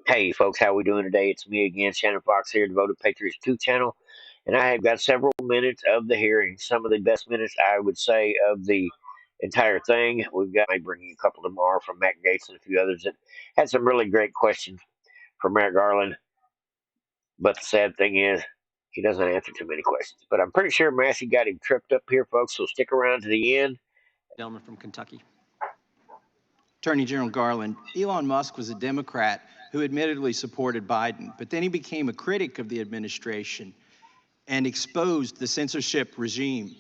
Hey folks, how we doing today? It's me again, Shannon Fox here, Devoted Patriots 2 channel, and I have got several minutes of the hearing, some of the best minutes I would say of the entire thing. We've got, I may bring you a couple tomorrow from Matt Gates and a few others that had some really great questions for Merrick Garland, but the sad thing is he doesn't answer too many questions. But I'm pretty sure Massie got him tripped up here, folks, so stick around to the end. Gentleman from Kentucky. Attorney General Garland, Elon Musk was a Democrat who admittedly supported Biden, but then he became a critic of the administration and exposed the censorship regime.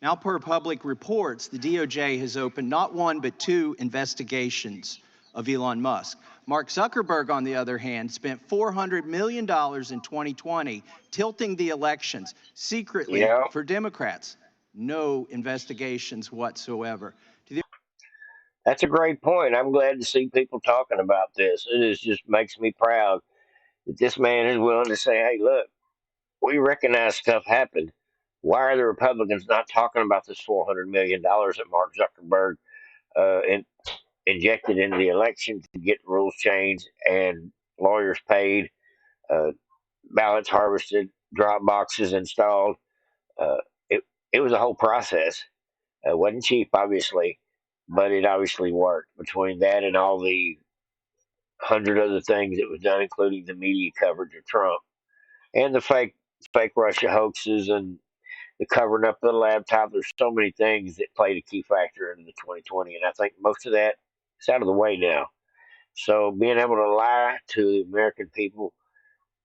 Now, per public reports, the DOJ has opened not one but two investigations of Elon Musk. Mark Zuckerberg, on the other hand, spent $400 million in 2020 tilting the elections secretly for Democrats. No investigations whatsoever. That's a great point. I'm glad to see people talking about this. Just makes me proud that this man is willing to say, hey, look, we recognize stuff happened. Why are the Republicans not talking about this $400 million that Mark Zuckerberg injected into the election to get rules changed and lawyers paid, ballots harvested, drop boxes installed? Uh, it was a whole process. It wasn't cheap, obviously, but it obviously worked. Between that and all the 100 other things that was done, including the media coverage of Trump and the fake Russia hoaxes and the covering up of the laptop. There's so many things that played a key factor into the 2020, and I think most of that is out of the way now. So being able to lie to the American people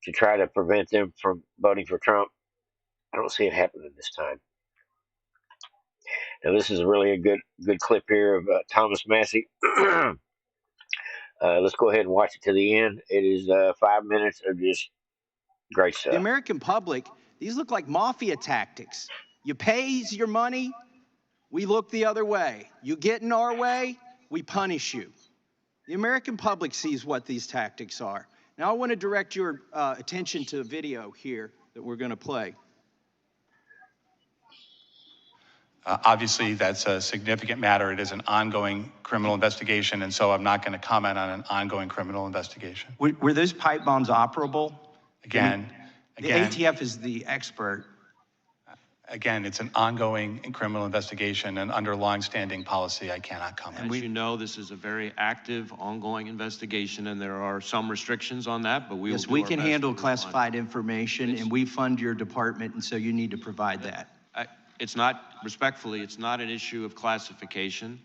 to try to prevent them from voting for Trump, I don't see it happening this time. Now this is really a good clip here of Thomas Massie. Let's go ahead and watch it to the end. It is 5 minutes of just great stuff. The American public, these look like mafia tactics. You pays your money, we look the other way. You get in our way, we punish you. The American public sees what these tactics are. Now I want to direct your attention to a video here that we're going to play. Obviously, that's a significant matter. It is an ongoing criminal investigation, and so I'm not going to comment on an ongoing criminal investigation. Were those pipe bombs operable? Again, the ATF is the expert. Again, it's an ongoing criminal investigation, and under long-standing policy, I cannot comment. As you know, this is a very active, ongoing investigation, and there are some restrictions on that, but yes, we can handle classified information, and we fund your department, and so you need to provide that. It's not, respectfully, it's not an issue of classification.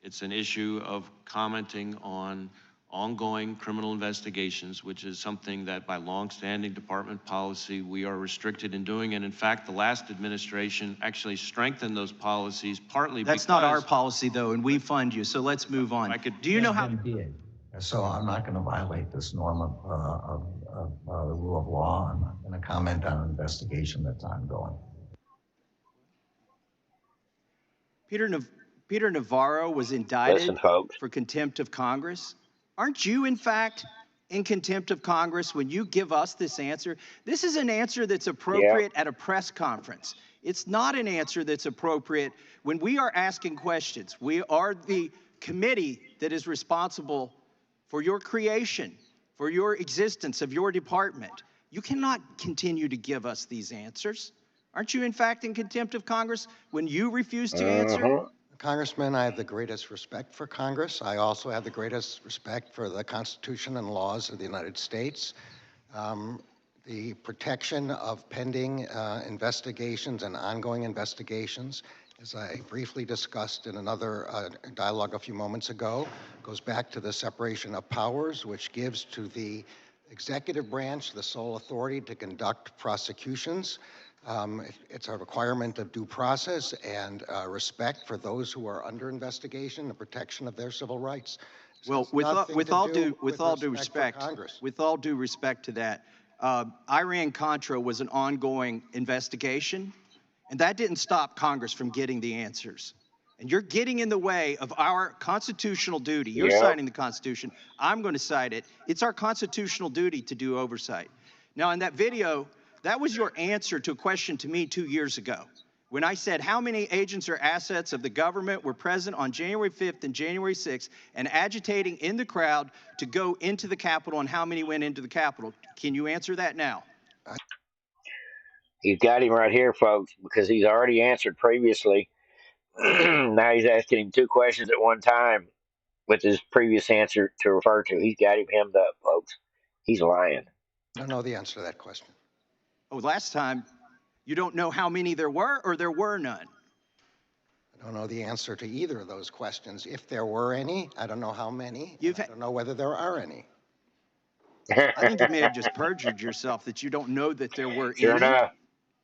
It's an issue of commenting on ongoing criminal investigations, which is something that by long-standing department policy we are restricted in doing. And in fact, the last administration actually strengthened those policies partly That's not our policy, though, and we fund you. So let's move on. Do you know how? So I'm not going to violate this norm of the rule of law. I'm not going to comment on an investigation that's ongoing. Peter Navarro was indicted for contempt of Congress. Aren't you, in fact, in contempt of Congress when you give us this answer? This is an answer that's appropriate at a press conference. It's not an answer that's appropriate when we are asking questions. We are the committee that is responsible for your creation, for your existence of your department. You cannot continue to give us these answers. Aren't you, in fact, in contempt of Congress when you refuse to answer? Congressman, I have the greatest respect for Congress. I also have the greatest respect for the Constitution and laws of the United States. The protection of pending investigations and ongoing investigations, as I briefly discussed in another dialogue a few moments ago, goes back to the separation of powers, which gives to the executive branch the sole authority to conduct prosecutions. It's a requirement of due process and respect for those who are under investigation, the protection of their civil rights. Well, with all due respect to that, Iran-Contra was an ongoing investigation, and that didn't stop Congress from getting the answers. And you're getting in the way of our constitutional duty. You're citing the Constitution. I'm going to cite it. It's our constitutional duty to do oversight. Now, in that video, that was your answer to a question to me 2 years ago. when I said how many agents or assets of the government were present on January 5th and January 6th and agitating in the crowd to go into the Capitol and how many went into the Capitol. Can you answer that now? He's got him right here, folks, because he's already answered previously. Now he's asking him two questions at one time with his previous answer to refer to. He's got him hemmed up, folks. He's lying. I don't know the answer to that question. Oh, last time, you don't know how many there were or there were none? I don't know the answer to either of those questions. If there were any, I don't know how many. You've I don't know whether there are any. I think you may have just perjured yourself that you don't know that there were Sure any. enough.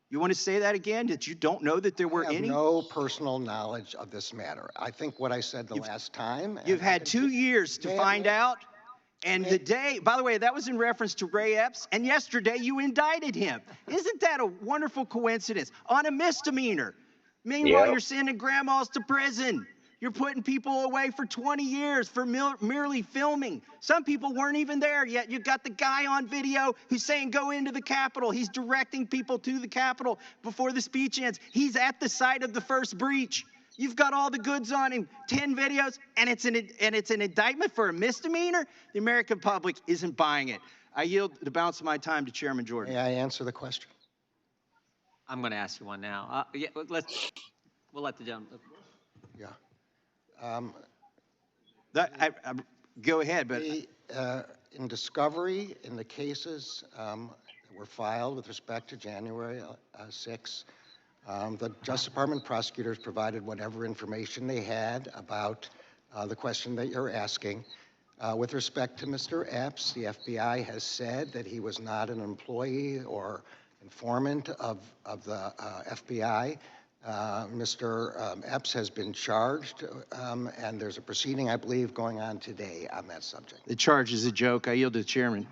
You want to say that again, that you don't know that there were I have any? no personal knowledge of this matter. I think what I said the last time. You've had 2 years to find out. And the day, by the way, that was in reference to Ray Epps, and yesterday you indicted him. Isn't that a wonderful coincidence? On a misdemeanor. Meanwhile, Yep. you're sending grandmas to prison. You're putting people away for 20 years for merely filming. Some people weren't even there yet. You've got the guy on video who's saying go into the Capitol. He's directing people to the Capitol before the speech ends. He's at the site of the first breach. You've got all the goods on him, 10 videos, and it's an indictment for a misdemeanor? The American public isn't buying it. I yield the balance of my time to Chairman Jordan. May I answer the question? I'm going to ask you one now. We'll let the gentleman. Yeah. Go ahead, but In discovery, in the cases that were filed with respect to January 6, the Justice Department prosecutors provided whatever information they had about the question that you're asking. With respect to Mr. Epps, the FBI has said that he was not an employee or informant of the FBI. Mr. Epps has been charged, and there's a proceeding, I believe, going on today on that subject. the charge is a joke. I yield to the Chairman.